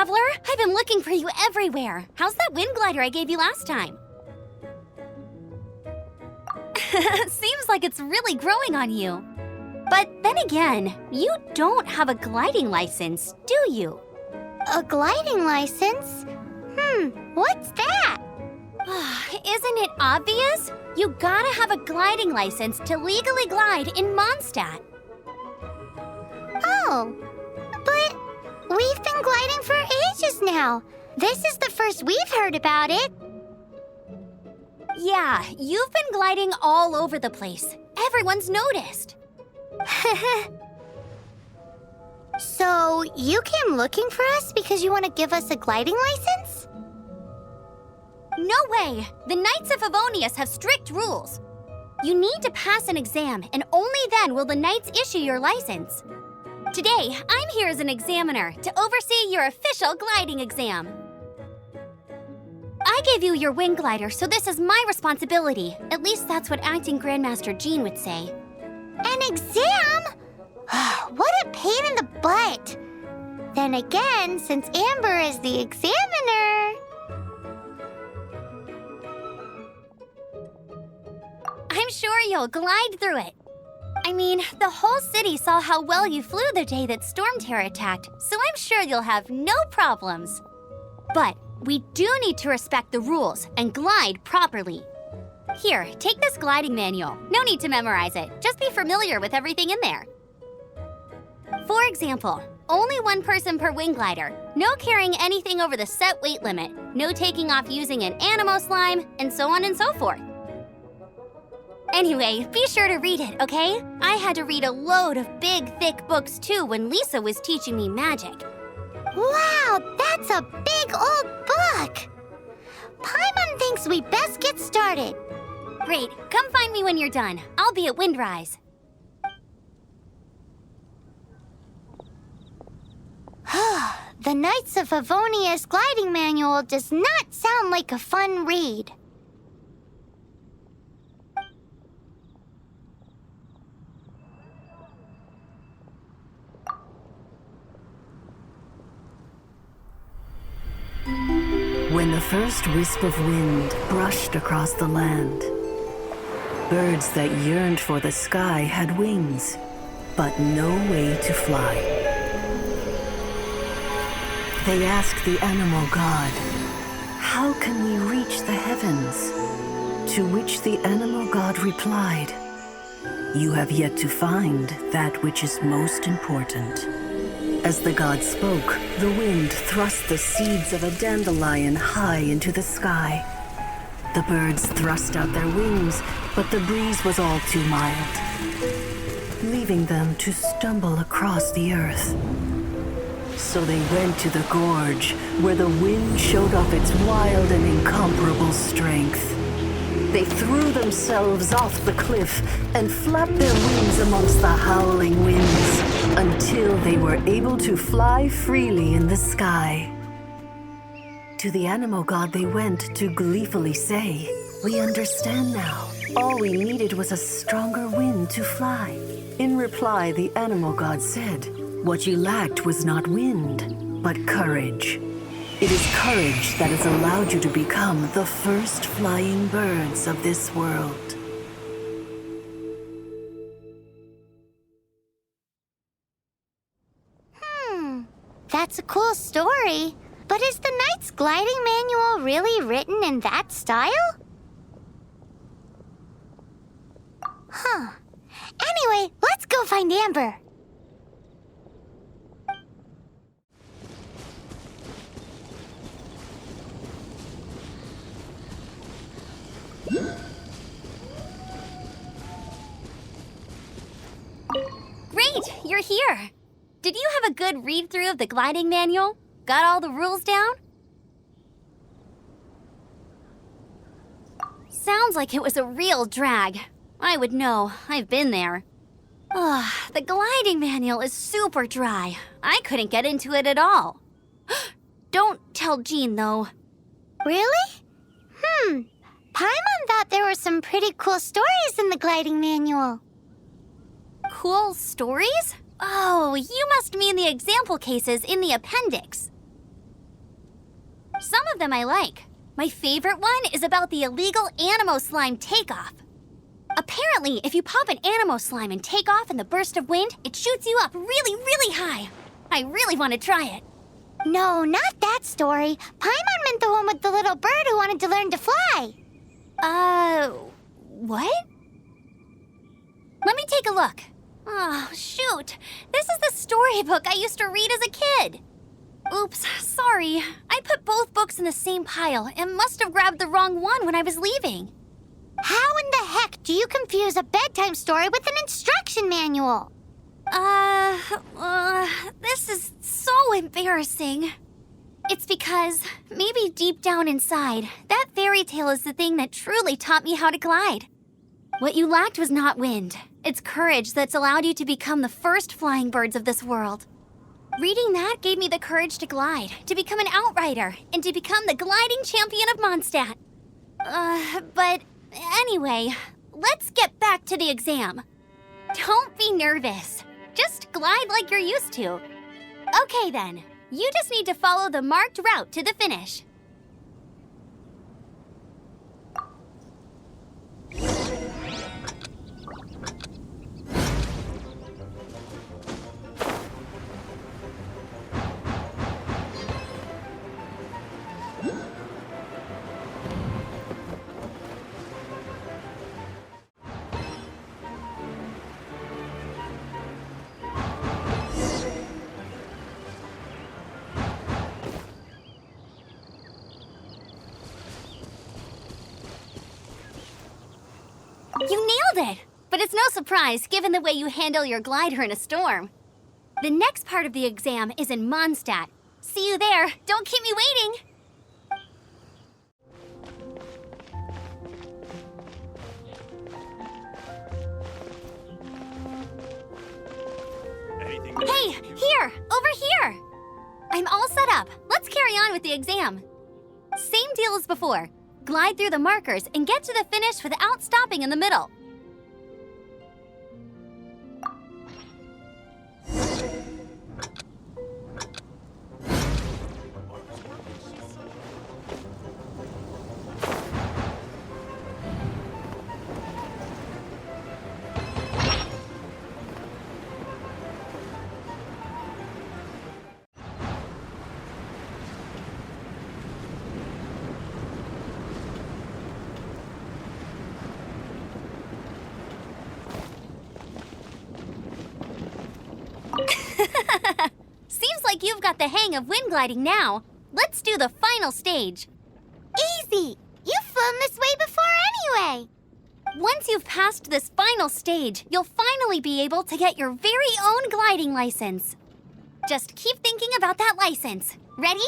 traveler. I've been looking for you everywhere. How's that wind glider I gave you last time? Seems like it's really growing on you. But then again, you don't have a gliding license, do you? A gliding license? What's that? Isn't it obvious? You gotta have a gliding license to legally glide in Mondstadt. Oh, but we've been gliding for ages now. This is the first we've heard about it. Yeah, you've been gliding all over the place. Everyone's noticed. So, you came looking for us because you want to give us a gliding license? No way! The Knights of Favonius have strict rules. You need to pass an exam, and only then will the Knights issue your license. Today, I'm here as an examiner to oversee your official gliding exam. I gave you your wing glider, so this is my responsibility. At least that's what Acting Grandmaster Jean would say. An exam? What a pain in the butt. Then again, since Amber is the examiner... I'm sure you'll glide through it. I mean, the whole city saw how well you flew the day that Storm Terror attacked, so I'm sure you'll have no problems. But we do need to respect the rules and glide properly. Here, take this gliding manual. No need to memorize it. Just be familiar with everything in there. For example, only one person per wing glider, no carrying anything over the set weight limit, no taking off using an animo slime, and so on and so forth. Anyway, be sure to read it, okay? I had to read a load of big, thick books too when Lisa was teaching me magic. Wow, that's a big old book! Paimon thinks we best get started. Great, come find me when you're done. I'll be at Windrise. The Knights of Favonius gliding manual does not sound like a fun read. When the first wisp of wind brushed across the land, birds that yearned for the sky had wings, but no way to fly. They asked the animal god, "How can we reach the heavens?" To which the animal god replied, "You have yet to find that which is most important." As the god spoke, the wind thrust the seeds of a dandelion high into the sky. The birds thrust out their wings, but the breeze was all too mild, leaving them to stumble across the earth. So they went to the gorge, where the wind showed off its wild and incomparable strength. They threw themselves off the cliff and flapped their wings amongst the howling winds until they were able to fly freely in the sky. To the animal god they went to gleefully say, "We understand now. All we needed was a stronger wind to fly." In reply, the animal god said, "What you lacked was not wind, but courage. It is courage that has allowed you to become the first flying birds of this world." That's a cool story. But is the Knight's gliding manual really written in that style? Anyway, let's go find Amber. Great, you're here. Did you have a good read-through of the gliding manual? Got all the rules down? Sounds like it was a real drag. I would know. I've been there. The gliding manual is super dry. I couldn't get into it at all. Don't tell Jean, though. Really? Paimon thought there were some pretty cool stories in the gliding manual. Cool stories? Oh, you must mean the example cases in the appendix. of them I like. My favorite one is about the illegal Animo Slime takeoff. Apparently, if you pop an Animo Slime and take off in the burst of wind, it shoots you up really, really high. I really want to try it. No, not that story. Paimon meant the one with the little bird who wanted to learn to fly. What? Let me take a look. Oh, shoot. This is the storybook I used to read as a kid. Oops, sorry. I put both books in the same pile and must have grabbed the wrong one when I was leaving. How in the heck do you confuse a bedtime story with an instruction manual? This is so embarrassing. It's because, maybe deep down inside, that fairy tale is the thing that truly taught me how to glide. What you lacked was not wind. It's courage that's allowed you to become the first flying birds of this world. Reading that gave me the courage to glide, to become an outrider, and to become the gliding champion of Mondstadt. But anyway, let's get back to the exam. Don't be nervous. Just glide like you're used to. Okay then, you just need to follow the marked route to the finish. You nailed it! But it's no surprise given the way you handle your glider in a storm. The next part of the exam is in Mondstadt. See you there. Don't keep me waiting! Hey, here! Over here! I'm all set up. Let's carry on with the exam. Same deal as before. Glide through the markers and get to the finish without stopping in the middle. Seems like you've got the hang of wind gliding now. Let's do the final stage. Easy! You've flown this way before anyway! Once you've passed this final stage, you'll finally be able to get your very own gliding license. Just keep thinking about that license. Ready?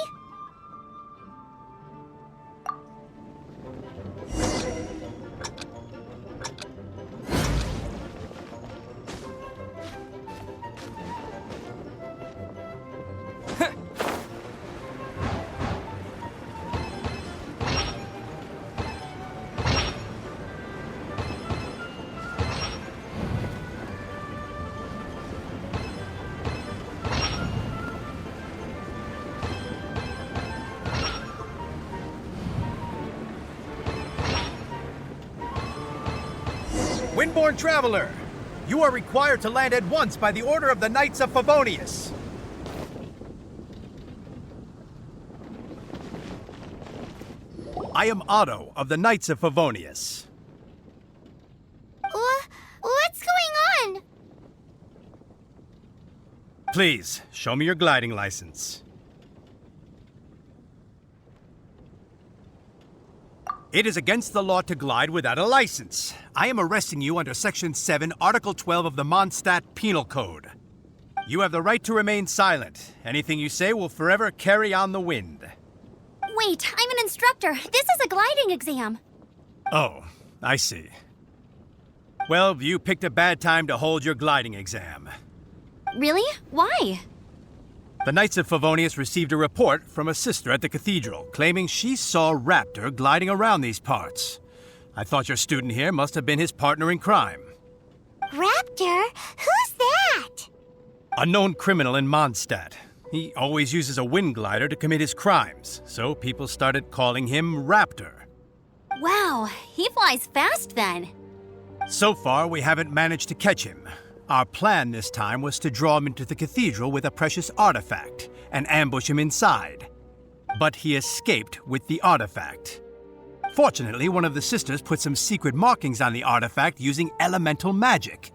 Windborne Traveler, you are required to land at once by the order of the Knights of Favonius. I am Otto of the Knights of Favonius. What's going on? Please, show me your gliding license. It is against the law to glide without a license. I am arresting you under Section 7, Article 12 of the Mondstadt Penal Code. You have the right to remain silent. Anything you say will forever carry on the wind. Wait, I'm an instructor. This is a gliding exam. Oh, I see. Well, you picked a bad time to hold your gliding exam. Really? Why? The Knights of Favonius received a report from a sister at the cathedral claiming she saw Raptor gliding around these parts. I thought your student here must have been his partner in crime. Raptor? Who's that? A known criminal in Mondstadt. He always uses a wind glider to commit his crimes, so people started calling him Raptor. Wow, he flies fast then. So far, we haven't managed to catch him. Our plan this time was to draw him into the cathedral with a precious artifact and ambush him inside. But he escaped with the artifact. Fortunately, one of the sisters put some secret markings on the artifact using elemental magic.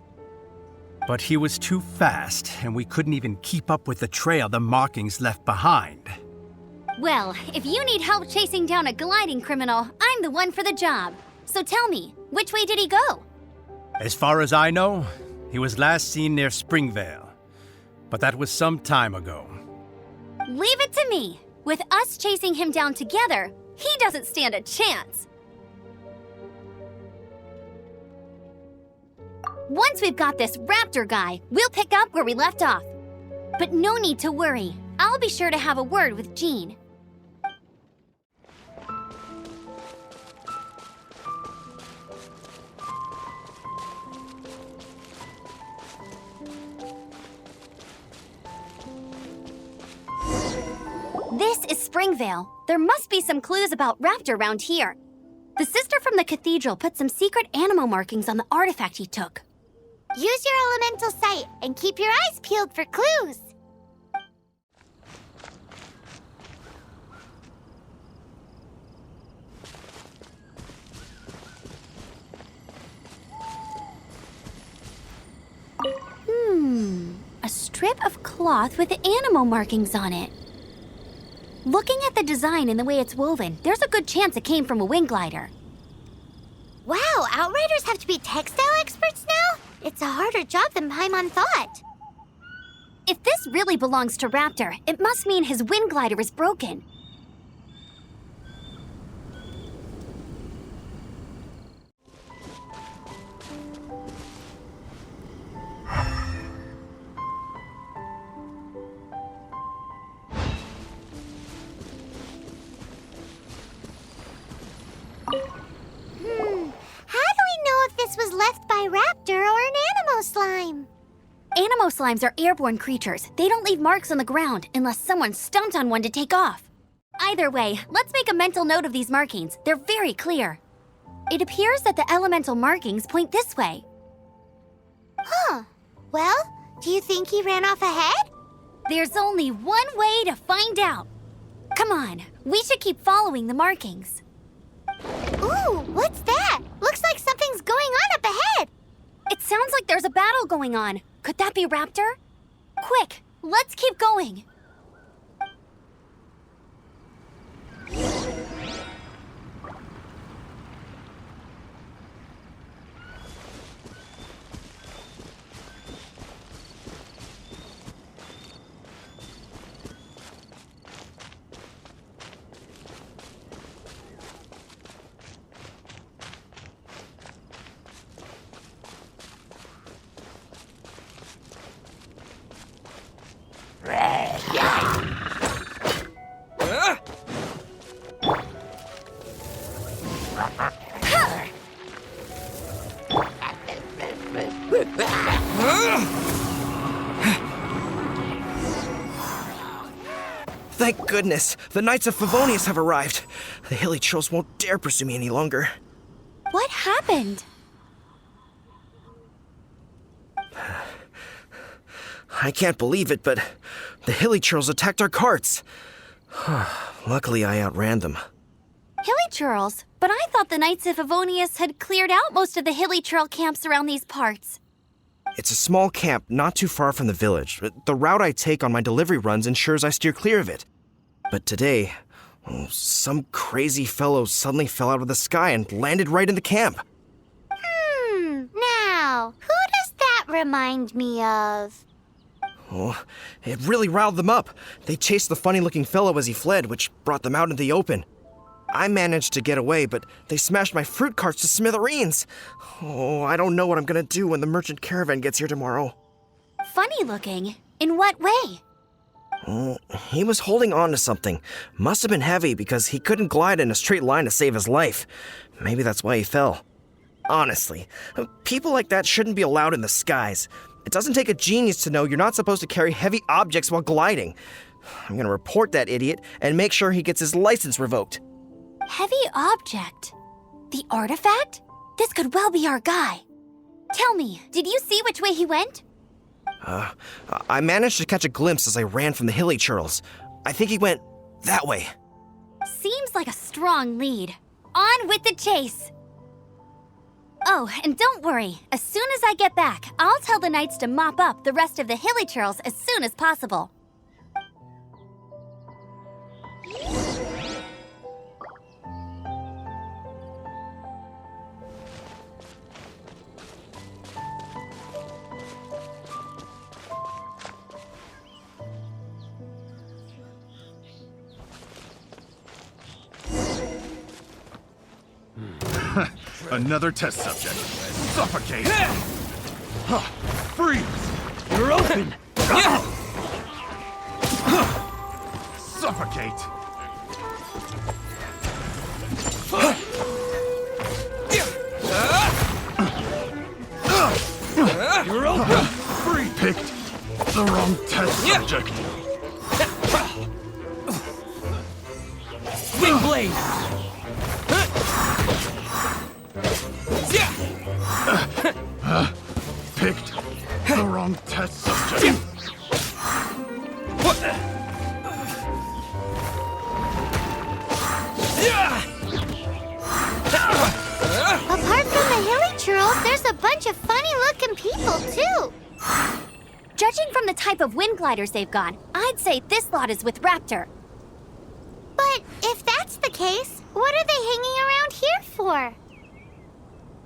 But he was too fast, and we couldn't even keep up with the trail the markings left behind. Well, if you need help chasing down a gliding criminal, I'm the one for the job. So tell me, which way did he go? As far as I know, he was last seen near Springvale. But that was some time ago. Leave it to me. With us chasing him down together, he doesn't stand a chance. Once we've got this Raptor guy, we'll pick up where we left off. But no need to worry. I'll be sure to have a word with Jean. This is Springvale. There must be some clues about Raptor around here. The sister from the cathedral put some secret animal markings on the artifact he took. Use your elemental sight and keep your eyes peeled for clues. A strip of cloth with animal markings on it. Looking at the design and the way it's woven, there's a good chance it came from a wing glider. Wow, Outriders have to be textile experts now? It's a harder job than Paimon thought. If this really belongs to Raptor, it must mean his wind glider is broken. How do we know if this was left by Raptor or an Animo slime? Animo slimes are airborne creatures. They don't leave marks on the ground unless someone stomped on one to take off. Either way, let's make a mental note of these markings. They're very clear. It appears that the elemental markings point this way. Huh. Well, do you think he ran off ahead? There's only one way to find out. Come on, we should keep following the markings. Ooh, what's that? Looks like something's going on up ahead. It sounds like there's a battle going on. Could that be Raptor? Quick, let's keep going. Thank goodness, the Knights of Favonius have arrived. The hilly trolls won't dare pursue me any longer. What happened? I can't believe it, but the hilly trolls attacked our carts. Luckily, I outran them. Hilly churls? But I thought the Knights of Favonius had cleared out most of the hilly churl camps around these parts. It's a small camp not too far from the village. The route I take on my delivery runs ensures I steer clear of it. But today, some crazy fellow suddenly fell out of the sky and landed right in the camp. Now, who does that remind me of? Oh, it really riled them up. They chased the funny-looking fellow as he fled, which brought them out into the open. I managed to get away, but they smashed my fruit carts to smithereens. Oh, I don't know what I'm gonna do when the merchant caravan gets here tomorrow. Funny looking? In what way? Oh, he was holding on to something. Must have been heavy because he couldn't glide in a straight line to save his life. Maybe that's why he fell. Honestly, people like that shouldn't be allowed in the skies. It doesn't take a genius to know you're not supposed to carry heavy objects while gliding. I'm gonna report that idiot and make sure he gets his license revoked. Heavy object? The artifact? This could well be our guy. Tell me, did you see which way he went? I managed to catch a glimpse as I ran from the hilly churls. I think he went that way. Seems like a strong lead. On with the chase! Oh, and don't worry. As soon as I get back, I'll tell the knights to mop up the rest of the hilly churls as soon as possible. Another test subject. Suffocate! Freeze! You're open! Suffocate! You're open! Free! Picked the wrong test subject. Swing blade! Picked the wrong test subject. Apart from the hilly churls, there's a bunch of funny-looking people, too. Judging from the type of wind gliders they've got, I'd say this lot is with Raptor. But if that's the case, what are they hanging around here for?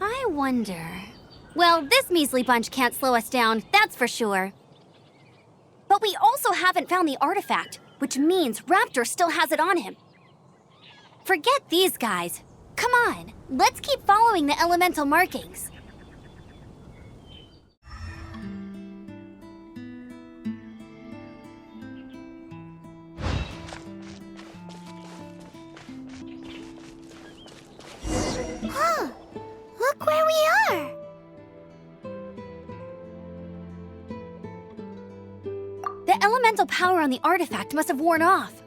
I wonder... Well, this measly bunch can't slow us down, that's for sure. But we also haven't found the artifact, which means Raptor still has it on him. Forget these guys. Come on, let's keep following the elemental markings. Huh. Look where we are. The elemental power on the artifact must have worn off.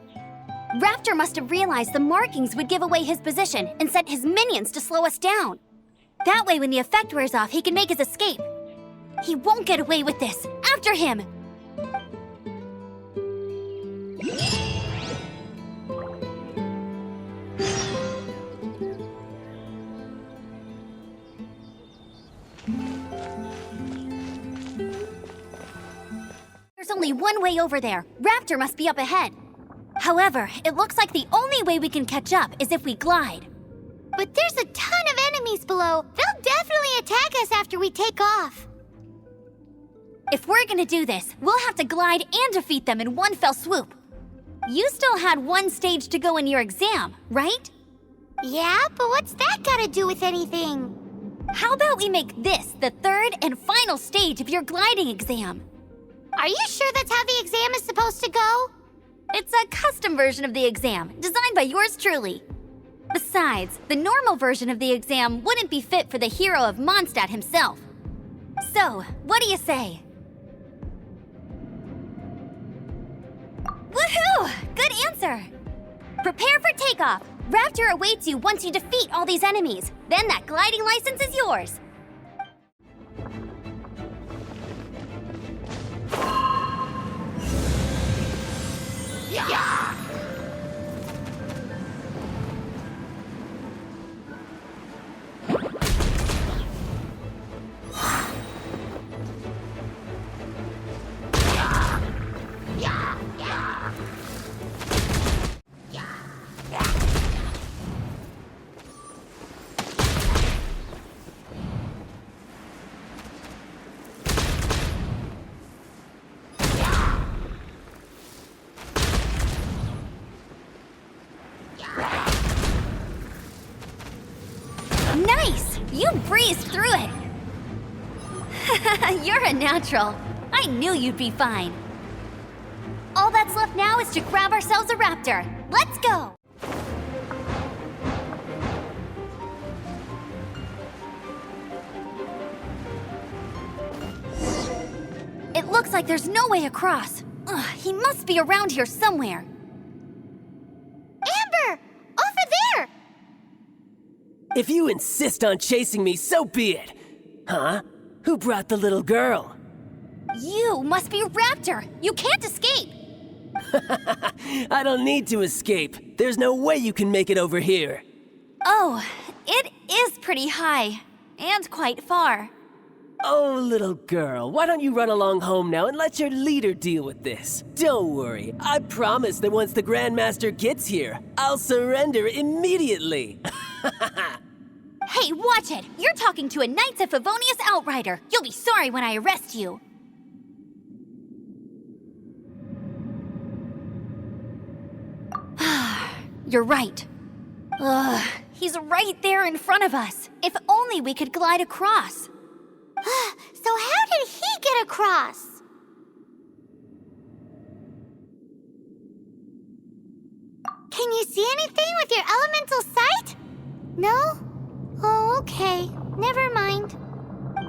Raptor must have realized the markings would give away his position and sent his minions to slow us down. That way, when the effect wears off, he can make his escape. He won't get away with this. After him! There's only one way over there. Raptor must be up ahead. However, it looks like the only way we can catch up is if we glide. But there's a ton of enemies below. They'll definitely attack us after we take off. If we're gonna do this, we'll have to glide and defeat them in one fell swoop. You still had one stage to go in your exam, right? Yeah, but what's that got to do with anything? How about we make this the third and final stage of your gliding exam? Are you sure that's how the exam is supposed to go? It's a custom version of the exam, designed by yours truly. Besides, the normal version of the exam wouldn't be fit for the hero of Mondstadt himself. So, what do you say? Woohoo! Good answer! Prepare for takeoff. Raptor awaits you once you defeat all these enemies. Then that gliding license is yours. Nice! You breezed through it! You're a natural. I knew you'd be fine. All that's left now is to grab ourselves a raptor. Let's go! It looks like there's no way across. Ugh, he must be around here somewhere. Amber! Over there! If you insist on chasing me, so be it. Huh? Who brought the little girl? You must be Raptor. You can't escape. I don't need to escape. There's no way you can make it over here. Oh, it is pretty high. And quite far. Oh, little girl, why don't you run along home now and let your leader deal with this? Don't worry, I promise that once the Grandmaster gets here, I'll surrender immediately. Hey, watch it! You're talking to a Knights of Favonius outrider. You'll be sorry when I arrest you. You're right. Ugh, he's right there in front of us. If only we could glide across. So how did he get across? Can you see anything with your elemental sight? No? Oh, okay. Never mind.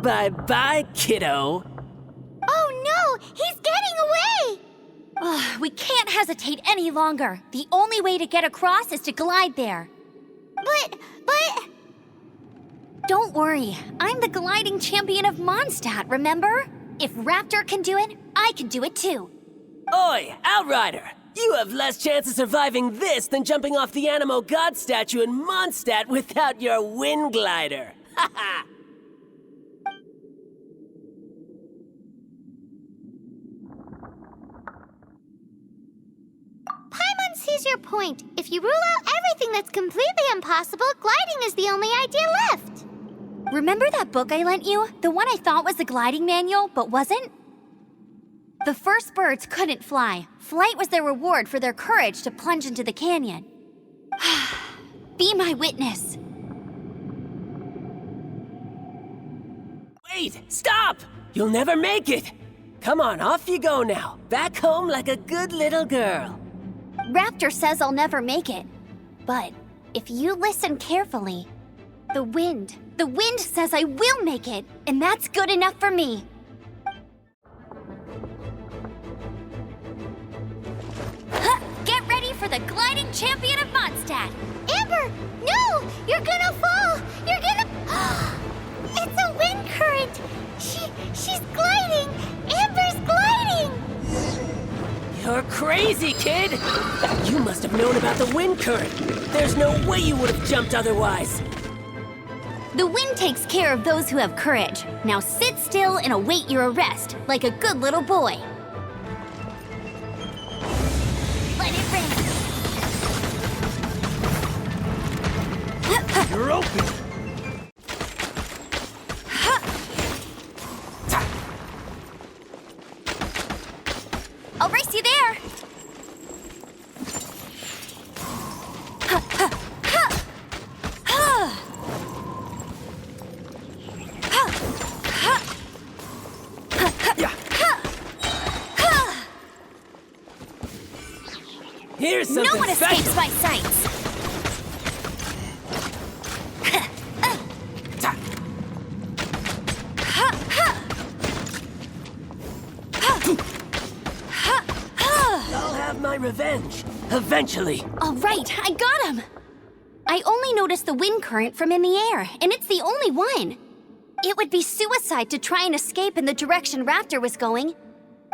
Bye-bye, kiddo. Oh no! He's getting away! Ugh, we can't hesitate any longer. The only way to get across is to glide there. But... Don't worry, I'm the gliding champion of Mondstadt, remember? If Raptor can do it, I can do it too. Oi, Outrider! You have less chance of surviving this than jumping off the Animo God statue in Mondstadt without your wind glider. Haha! Paimon sees your point. If you rule out everything that's completely impossible, gliding is the only idea left. Remember that book I lent you? The one I thought was the gliding manual, but wasn't? The first birds couldn't fly. Flight was their reward for their courage to plunge into the canyon. Be my witness. Wait! Stop! You'll never make it! Come on, off you go now. Back home like a good little girl. Raptor says I'll never make it. But if you listen carefully, the wind says I will make it, and that's good enough for me. Get ready for the gliding champion of Mondstadt. Amber! No! You're gonna fall! You're gonna... It's a wind current! She's gliding! Amber's gliding! You're crazy, kid! You must have known about the wind current. There's no way you would have jumped otherwise. The wind takes care of those who have courage. Now sit still and await your arrest, like a good little boy. Let it rain. You're open! I'll race you there. Here's something No one special. escapes my sights. I'll have my revenge. Eventually. All right, I got him. I only noticed the wind current from in the air, and it's the only one. It would be suicide to try and escape in the direction Raptor was going.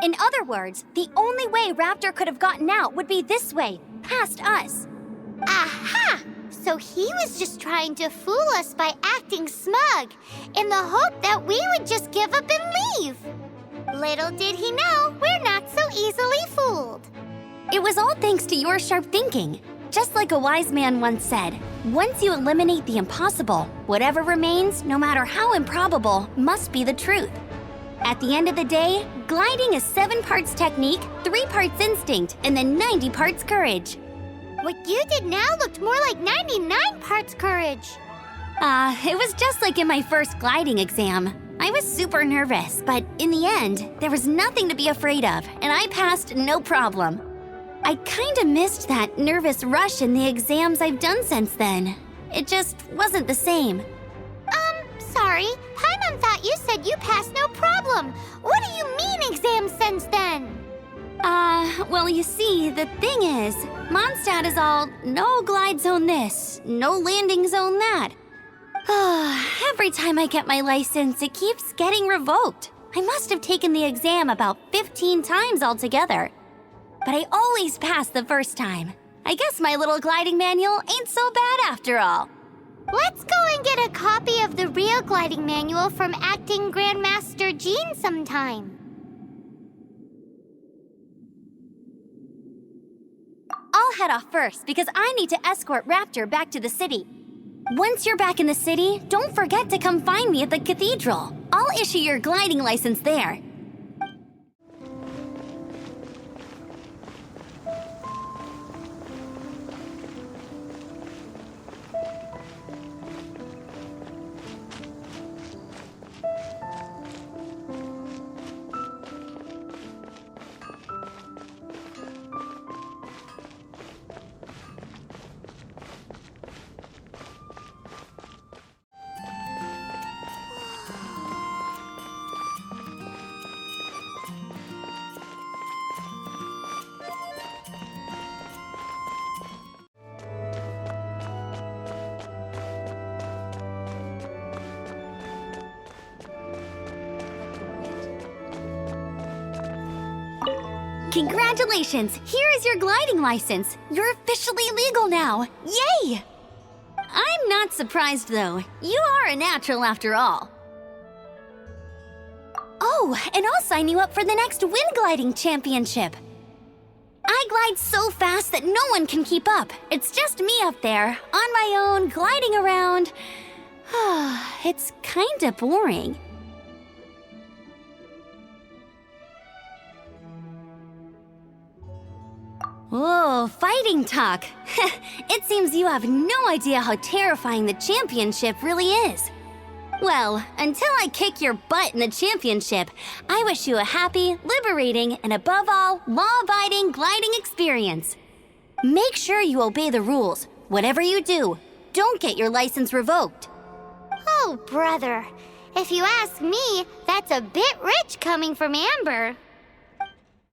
In other words, the only way Raptor could have gotten out would be this way, past us. Aha! So he was just trying to fool us by acting smug, in the hope that we would just give up and leave. Little did he know, we're not so easily fooled. It was all thanks to your sharp thinking. Just like a wise man once said, once you eliminate the impossible, whatever remains, no matter how improbable, must be the truth. At the end of the day, gliding is 7 parts technique, 3 parts instinct, and then 90 parts courage. What you did now looked more like 99 parts courage. It was just like in my first gliding exam. I was super nervous, but in the end, there was nothing to be afraid of, and I passed no problem. I kinda missed that nervous rush in the exams I've done since then. It just wasn't the same. Sorry. Paimon thought you said you passed no problem. What do you mean exams since then? Well, you see, the thing is, Mondstadt is all no glide zone this, no landing zone that. Every time I get my license, it keeps getting revoked. I must have taken the exam about 15 times altogether. But I always pass the first time. I guess my little gliding manual ain't so bad after all. Let's go and get a copy of the real gliding manual from Acting Grandmaster Jean sometime. I'll head off first because I need to escort Raptor back to the city. Once you're back in the city, don't forget to come find me at the cathedral. I'll issue your gliding license there. Congratulations! Here is your gliding license. You're officially legal now. Yay! I'm not surprised, though. You are a natural after all. Oh, and I'll sign you up for the next wind gliding championship. I glide so fast that no one can keep up. It's just me up there, on my own, gliding around. It's kinda boring. Whoa, fighting talk. It seems you have no idea how terrifying the championship really is. Well, until I kick your butt in the championship, I wish you a happy, liberating, and above all, law-abiding gliding experience. Make sure you obey the rules. Whatever you do, don't get your license revoked. Oh, brother. If you ask me, that's a bit rich coming from Amber.